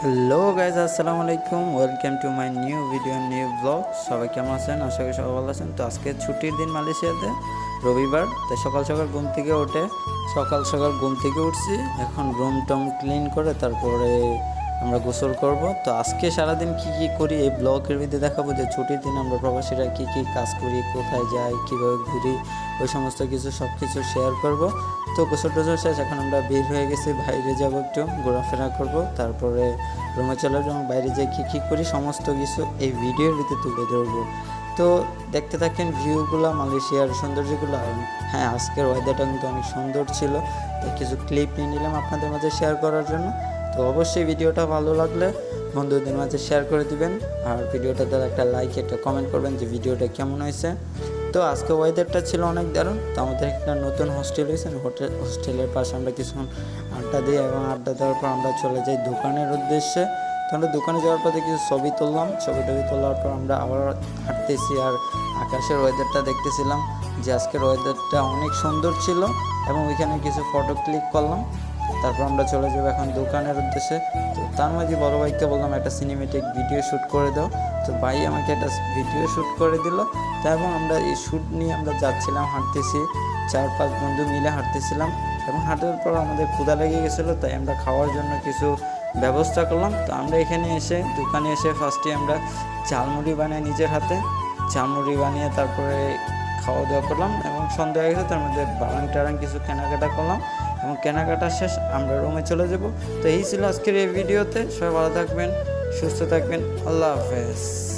Hello guys, আসসালামু আলাইকুম। Welcome to my new video, new blog. সবাই কেমন আছেন? আশা করি সবাই ভালো আছেন। তো আজকে ছুটির দিন মালয়েশিয়াতে, রবিবার। তাই সকাল সকাল ঘুম থেকে উঠছি। এখন রুম টম ক্লিন করে তারপরে আমরা গোসল করব। তো আজকে সারাদিন কি কি করি এই ব্লগের ভিতরে দেখাবো, যে ছুটির দিন আমরা প্রবাসীরা কি কি কাজ করি, কোথায় যাই, কীভাবে ঘুরি, ওই সমস্ত কিছু সব কিছু শেয়ার করব। তো গোসল টোসল শেষ, এখন আমরা বের হয়ে গেছি, বাইরে যাবো, একটু ঘোরাফেরা করব, তারপরে রুমে চলে যাবো। বাইরে যেয়ে কী কী করি সমস্ত কিছু এই ভিডিওর ভিতরে তুলে ধরবো। তো দেখতে থাকেন ভিউগুলো, মালয়েশিয়ার সৌন্দর্যগুলো। আর হ্যাঁ, আজকের ওয়েদারটা কিন্তু অনেক সুন্দর ছিল, তাই কিছু ক্লিপ নিয়ে নিলাম আপনাদের মাঝে শেয়ার করার জন্য। তো অবশ্যই ভিডিওটা ভালো লাগলে বন্ধুদের মাঝে শেয়ার করে দিবেন, আর ভিডিওটা দ্বারা একটা লাইক, একটা কমেন্ট করবেন যে ভিডিওটা কেমন হয়েছে। তো আজকে ওয়েদারটা ছিল অনেক দারুণ। তো আমাদের একটা নতুন হোস্টেল হয়েছে, হোস্টেলের পাশে আমরা কিছুক্ষণ আড্ডা দিই, এবং আড্ডা দেওয়ার পর আমরা চলে যাই দোকানের উদ্দেশ্যে। তো আমরা দোকানে যাওয়ার পথে কিছু ছবি তুললাম। ছবি তোলার পর আমরা আবার হাঁটতেছি, আর আকাশের ওয়েদারটা দেখতেছিলাম, যে আজকের ওয়েদারটা অনেক সুন্দর ছিল, এবং ওইখানে কিছু ফটো ক্লিক করলাম। তারপর আমরা চলে যাবো এখন দোকানের উদ্দেশ্যে। তো তার মাঝে বড় ভাইকে বললাম একটা সিনেমেটিক ভিডিও শ্যুট করে দাও। তো ভাই আমাকে একটা ভিডিও শ্যুট করে দিল। তো এবং আমরা এই শ্যুট নিয়ে আমরা যাচ্ছিলাম, হাঁটতেছি, 4-5 বন্ধু মিলে হাঁটতেছিলাম। এবং হাঁটার পর আমাদের ক্ষুধা লেগে গেছিলো, তাই আমরা খাওয়ার জন্য কিছু ব্যবস্থা করলাম। তো আমরা এখানে এসে, দোকানে এসে ফার্স্টে আমরা ঝালমুড়ি বানাই, নিজের হাতে ঝালমুড়ি বানিয়ে তারপরে খাওয়া দাওয়া করলাম, এবং সন্ধ্যা হয়ে গেছে। তার মধ্যে বারাং কিছু কেনাকাটা করলাম, এবং কেনাকাটা শেষ আমরা রুমে চলে যাব। তো এই ছিল আজকের এই ভিডিওতে। সবাই ভালো থাকবেন, সুস্থ থাকবেন। আল্লাহ হাফেজ।